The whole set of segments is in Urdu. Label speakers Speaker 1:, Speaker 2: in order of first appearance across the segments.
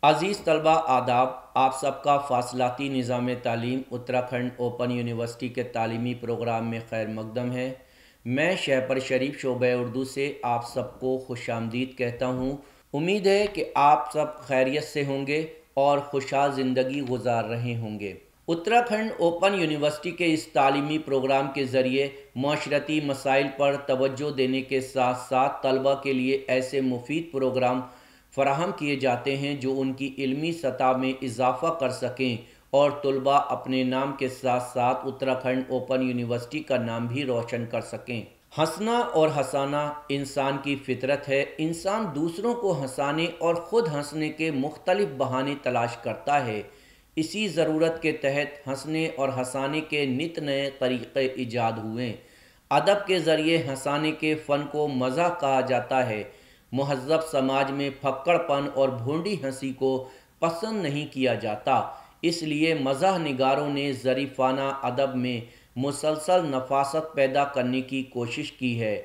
Speaker 1: عزیز طلبہ آداب، آپ سب کا فاصلاتی نظام تعلیم اتراکھنڈ اوپن یونیورسٹی کے تعلیمی پروگرام میں خیر مقدم ہے۔ میں شہپر شریف شعبہ اردو سے آپ سب کو خوش آمدید کہتا ہوں۔ امید ہے کہ آپ سب خیریت سے ہوں گے اور خوشحال زندگی گزار رہے ہوں گے۔ اتراکھنڈ اوپن یونیورسٹی کے اس تعلیمی پروگرام کے ذریعے معاشرتی مسائل پر توجہ دینے کے ساتھ ساتھ طلبہ کے لیے ایسے مفید پروگرام فراہم کیے جاتے ہیں جو ان کی علمی سطح میں اضافہ کر سکیں اور طلباء اپنے نام کے ساتھ ساتھ اتراکھنڈ اوپن یونیورسٹی کا نام بھی روشن کر سکیں۔ ہنسنا اور ہنسانا انسان کی فطرت ہے۔ انسان دوسروں کو ہنسانے اور خود ہنسنے کے مختلف بہانے تلاش کرتا ہے۔ اسی ضرورت کے تحت ہنسنے اور ہنسانے کے نت نئے طریقے ایجاد ہوئے۔ ادب کے ذریعے ہنسانے کے فن کو مزاح کہا جاتا ہے۔ مہذب سماج میں پھکڑ پن اور بھونڈی ہنسی کو پسند نہیں کیا جاتا، اس لیے مزاح نگاروں نے ظریفانہ ادب میں مسلسل نفاست پیدا کرنے کی کوشش کی ہے۔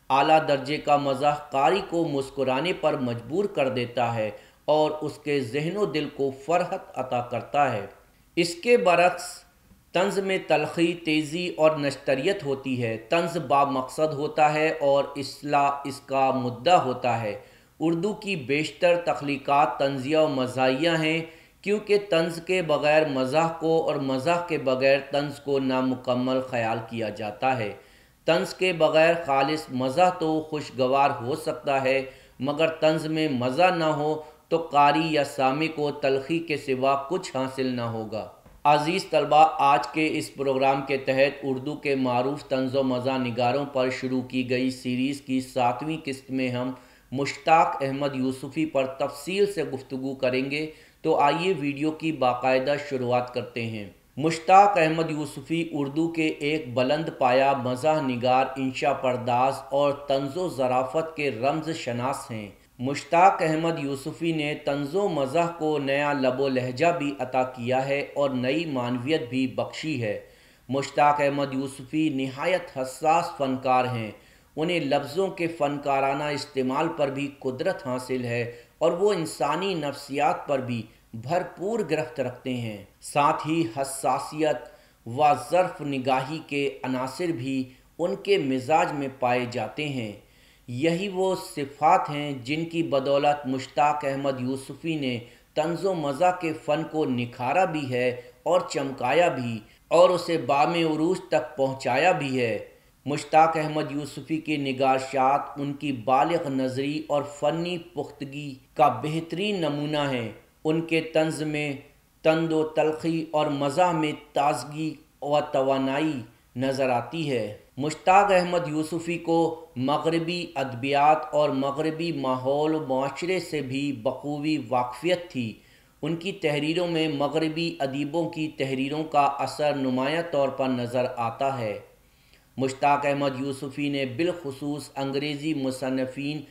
Speaker 1: اعلیٰ درجے کا مزاح قاری کو مسکرانے پر مجبور کر دیتا ہے اور اس کے ذہن و دل کو فرحت عطا کرتا ہے۔ اس کے برعکس طنز میں تلخی، تیزی اور نشتریت ہوتی ہے۔ طنز بامقصد ہوتا ہے اور اصلاح اس کا مدعا ہوتا ہے۔ اردو کی بیشتر تخلیقات طنزیہ و مزاحیہ ہیں، کیونکہ طنز کے بغیر مزاح کو اور مزاح کے بغیر طنز کو نامکمل خیال کیا جاتا ہے۔ طنز کے بغیر خالص مزاح تو خوشگوار ہو سکتا ہے، مگر طنز میں مزہ نہ ہو تو قاری یا سامع کو تلخی کے سوا کچھ حاصل نہ ہوگا۔ عزیز طلبہ، آج کے اس پروگرام کے تحت اردو کے معروف طنز و مزاح نگاروں پر شروع کی گئی سیریز کی 7ویں قسط میں ہم مشتاق احمد یوسفی پر تفصیل سے گفتگو کریں گے، تو آئیے ویڈیو کی باقاعدہ شروعات کرتے ہیں۔ مشتاق احمد یوسفی اردو کے ایک بلند پایہ مزاح نگار، انشا پرداز اور طنز و ظرافت کے رمز شناس ہیں۔ مشتاق احمد یوسفی نے طنز و مزاح کو نیا لب و لہجہ بھی عطا کیا ہے اور نئی معنویت بھی بخشی ہے۔ مشتاق احمد یوسفی نہایت حساس فنکار ہیں۔ انہیں لفظوں کے فنکارانہ استعمال پر بھی قدرت حاصل ہے اور وہ انسانی نفسیات پر بھی بھرپور گرفت رکھتے ہیں۔ ساتھ ہی حساسیت و ظرف نگاہی کے عناصر بھی ان کے مزاج میں پائے جاتے ہیں۔ یہی وہ صفات ہیں جن کی بدولت مشتاق احمد یوسفی نے طنز و مزاح کے فن کو نکھارا بھی ہے اور چمکایا بھی اور اسے بام عروج تک پہنچایا بھی ہے۔ مشتاق احمد یوسفی کی نگارشات ان کی بالغ نظری اور فنی پختگی کا بہترین نمونہ ہیں۔ ان کے طنز میں تند و تلخی اور مزاح میں تازگی و توانائی نظر آتی ہے۔ مشتاق احمد یوسفی کو مغربی ادبیات اور مغربی ماحول و معاشرے سے بھی بخوبی واقفیت تھی۔ ان کی تحریروں میں مغربی ادیبوں کی تحریروں کا اثر نمایاں طور پر نظر آتا ہے۔ مشتاق احمد یوسفی نے بالخصوص انگریزی مصنفین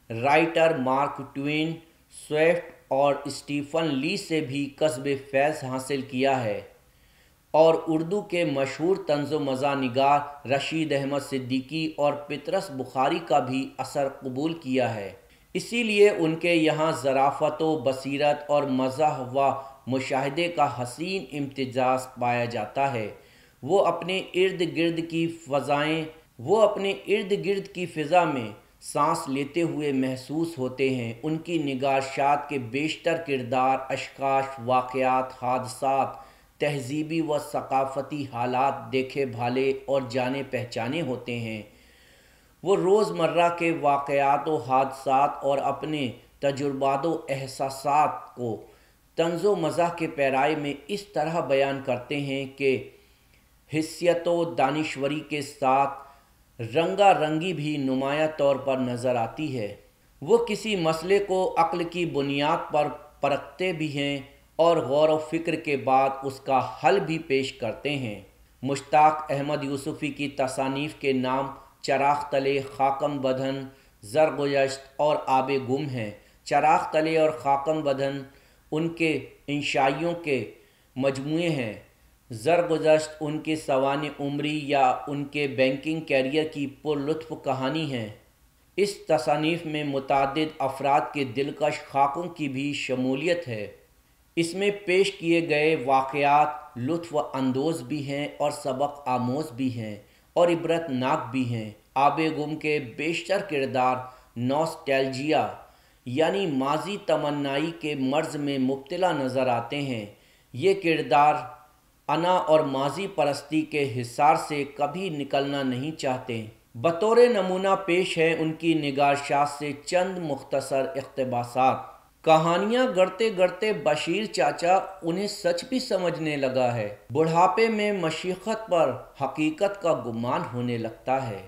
Speaker 1: رائٹر مارک ٹوین، سویفٹ اور اسٹیفن لی سے بھی کسب فیض حاصل کیا ہے اور اردو کے مشہور طنز و مزاح نگار رشید احمد صدیقی اور پطرس بخاری کا بھی اثر قبول کیا ہے۔ اسی لیے ان کے یہاں ظرافت و بصیرت اور مزاح و مشاہدے کا حسین امتزاج پایا جاتا ہے۔ وہ اپنے ارد گرد کی فضا میں سانس لیتے ہوئے محسوس ہوتے ہیں۔ ان کی نگارشات کے بیشتر کردار اشخاص، واقعات، حادثات، تہذیبی و ثقافتی حالات دیکھے بھالے اور جانے پہچانے ہوتے ہیں۔ وہ روزمرہ کے واقعات و حادثات اور اپنے تجربات و احساسات کو طنز و مزاح کے پیراۓ میں اس طرح بیان کرتے ہیں کہ حسیت و دانشوری کے ساتھ رنگا رنگی بھی نمایاں طور پر نظر آتی ہے۔ وہ کسی مسئلے کو عقل کی بنیاد پر پرکھتے بھی ہیں اور غور و فکر کے بعد اس کا حل بھی پیش کرتے ہیں۔ مشتاق احمد یوسفی کی تصانیف کے نام چراغ تلے، خاکم بدھن، زرگزشت اور آب گم ہیں۔ چراغ تلے اور خاکم بدھن ان کے انشائیوں کے مجموعے ہیں۔ زرگزشت ان کی سوانح عمری یا ان کے بینکنگ کیریئر کی پر لطف کہانی ہے۔ اس تصانیف میں متعدد افراد کے دلکش خاکوں کی بھی شمولیت ہے۔ اس میں پیش کیے گئے واقعات لطف اندوز بھی ہیں اور سبق آموز بھی ہیں اور عبرت ناک بھی ہیں۔ آب گم کے بیشتر کردار نوسٹیلجیا یعنی ماضی تمنائی کے مرض میں مبتلا نظر آتے ہیں۔ یہ کردار انا اور ماضی پرستی کے حصار سے کبھی نکلنا نہیں چاہتے۔ بطور نمونہ پیش ہے ان کی نگارشات سے چند مختصر اقتباسات۔ کہانیاں گڑتے گڑتے بشیر چاچا انہیں سچ بھی سمجھنے لگا ہے۔ بڑھاپے میں مشیخت پر حقیقت کا گمان ہونے لگتا ہے۔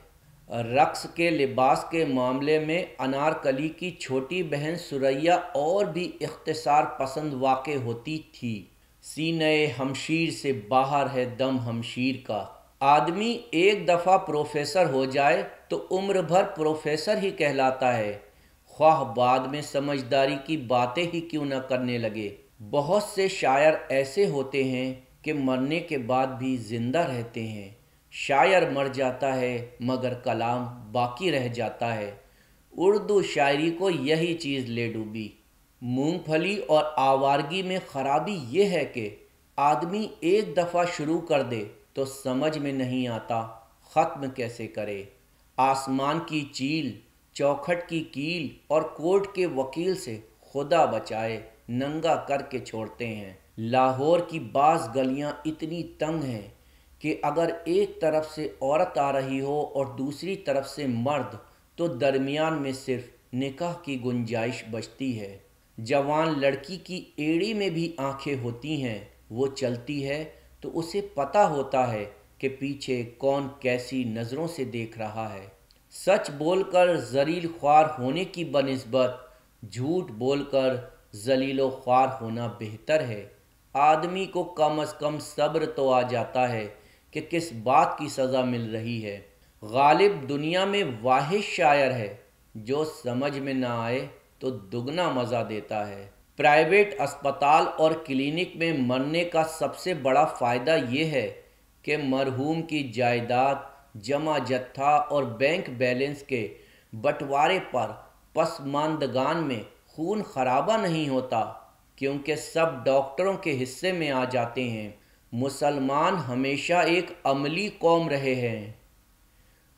Speaker 1: رقص کے لباس کے معاملے میں انارکلی کی چھوٹی بہن ثریا اور بھی اختصار پسند واقع ہوتی تھی۔ سینہ ہمشیر سے باہر ہے دم ہمشیر کا۔ آدمی ایک دفعہ پروفیسر ہو جائے تو عمر بھر پروفیسر ہی کہلاتا ہے، خواہ بعد میں سمجھداری کی باتیں ہی کیوں نہ کرنے لگے۔ بہت سے شاعر ایسے ہوتے ہیں کہ مرنے کے بعد بھی زندہ رہتے ہیں۔ شاعر مر جاتا ہے مگر کلام باقی رہ جاتا ہے۔ اردو شاعری کو یہی چیز لے ڈوبی۔ مونگ پھلی اور آوارگی میں خرابی یہ ہے کہ آدمی ایک دفعہ شروع کر دے تو سمجھ میں نہیں آتا ختم کیسے کرے۔ آسمان کی چیل، چوکھٹ کی کیل اور کورٹ کے وکیل سے خدا بچائے ننگا کر کے چھوڑتے ہیں۔ لاہور کی بعض گلیاں اتنی تنگ ہیں کہ اگر ایک طرف سے عورت آ رہی ہو اور دوسری طرف سے مرد تو درمیان میں صرف نکاح کی گنجائش بچتی ہے۔ جوان لڑکی کی ایڑی میں بھی آنکھیں ہوتی ہیں، وہ چلتی ہے تو اسے پتہ ہوتا ہے کہ پیچھے کون کیسی نظروں سے دیکھ رہا ہے۔ سچ بول کر ذلیل خوار ہونے کی بنسبت جھوٹ بول کر ذلیل و خوار ہونا بہتر ہے۔ آدمی کو کم از کم صبر تو آ جاتا ہے کہ کس بات کی سزا مل رہی ہے۔ غالب دنیا میں واحد شاعر ہے جو سمجھ میں نہ آئے تو دگنا مزہ دیتا ہے۔ پرائیویٹ اسپتال اور کلینک میں مرنے کا سب سے بڑا فائدہ یہ ہے کہ مرحوم کی جائیداد، جمع جتھا اور بینک بیلنس کے بٹوارے پر پسماندگان میں خون خرابہ نہیں ہوتا، کیونکہ سب ڈاکٹروں کے حصے میں آ جاتے ہیں۔ مسلمان ہمیشہ ایک عملی قوم رہے ہیں۔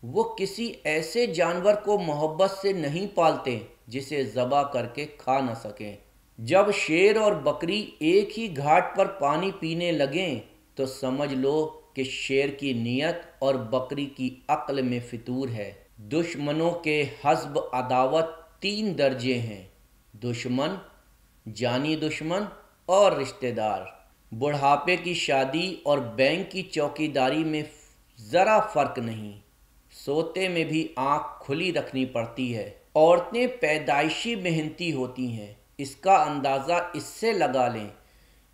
Speaker 1: وہ کسی ایسے جانور کو محبت سے نہیں پالتے جسے ذبح کر کے کھا نہ سکیں۔ جب شیر اور بکری ایک ہی گھاٹ پر پانی پینے لگیں تو سمجھ لو کہ شیر کی نیت اور بکری کی عقل میں فطور ہے۔ دشمنوں کے حزب عداوت 3 درجے ہیں: دشمن، جانی دشمن اور رشتہ دار۔ بڑھاپے کی شادی اور بینک کی چوکیداری میں ذرا فرق نہیں۔ سوتے میں بھی آنکھ کھلی رکھنی پڑتی ہے۔ عورتیں پیدائشی محنتی ہوتی ہیں۔ اس کا اندازہ اس سے لگا لیں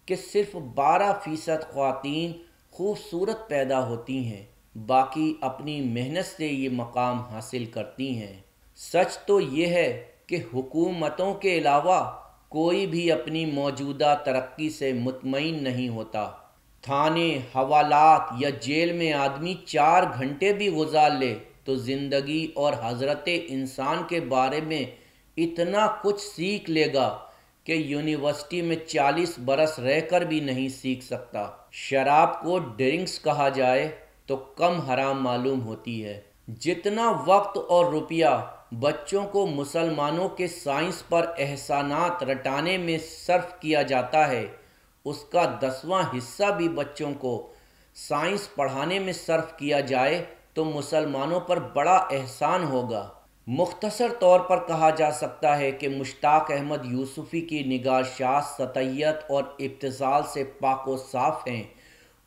Speaker 1: کہ صرف 12% خواتین خوبصورت پیدا ہوتی ہیں، باقی اپنی محنت سے یہ مقام حاصل کرتی ہیں۔ سچ تو یہ ہے کہ حکومتوں کے علاوہ کوئی بھی اپنی موجودہ ترقی سے مطمئن نہیں ہوتا۔ تھانے، حوالات یا جیل میں آدمی 4 گھنٹے بھی گزار لے تو زندگی اور حضرت انسان کے بارے میں اتنا کچھ سیکھ لے گا کہ یونیورسٹی میں 40 برس رہ کر بھی نہیں سیکھ سکتا۔ شراب کو ڈرنکس کہا جائے تو کم حرام معلوم ہوتی ہے۔ جتنا وقت اور روپیہ بچوں کو مسلمانوں کے سائنس پر احسانات رٹانے میں صرف کیا جاتا ہے، اس کا 10واں حصہ بھی بچوں کو سائنس پڑھانے میں صرف کیا جائے تو مسلمانوں پر بڑا احسان ہوگا۔ مختصر طور پر کہا جا سکتا ہے کہ مشتاق احمد یوسفی کی نگارشات سطحیت اور ابتذال سے پاک و صاف ہیں۔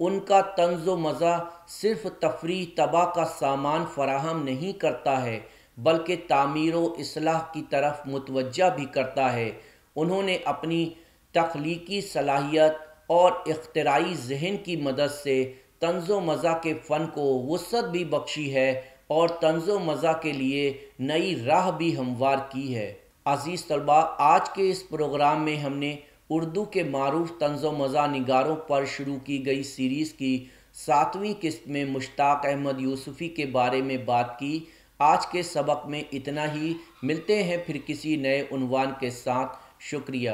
Speaker 1: ان کا طنز و مزاح صرف تفریح طبع کا سامان فراہم نہیں کرتا ہے بلکہ تعمیر و اصلاح کی طرف متوجہ بھی کرتا ہے۔ انہوں نے اپنی تخلیقی صلاحیت اور اختراعی ذہن کی مدد سے طنز و مزاح کے فن کو وسعت بھی بخشی ہے اور طنز و مزاح کے لیے نئی راہ بھی ہموار کی ہے۔ عزیز طلباء، آج کے اس پروگرام میں ہم نے اردو کے معروف طنز و مزاح نگاروں پر شروع کی گئی سیریز کی 7ویں قسط میں مشتاق احمد یوسفی کے بارے میں بات کی۔ آج کے سبق میں اتنا ہی، ملتے ہیں پھر کسی نئے عنوان کے ساتھ۔ شکریہ۔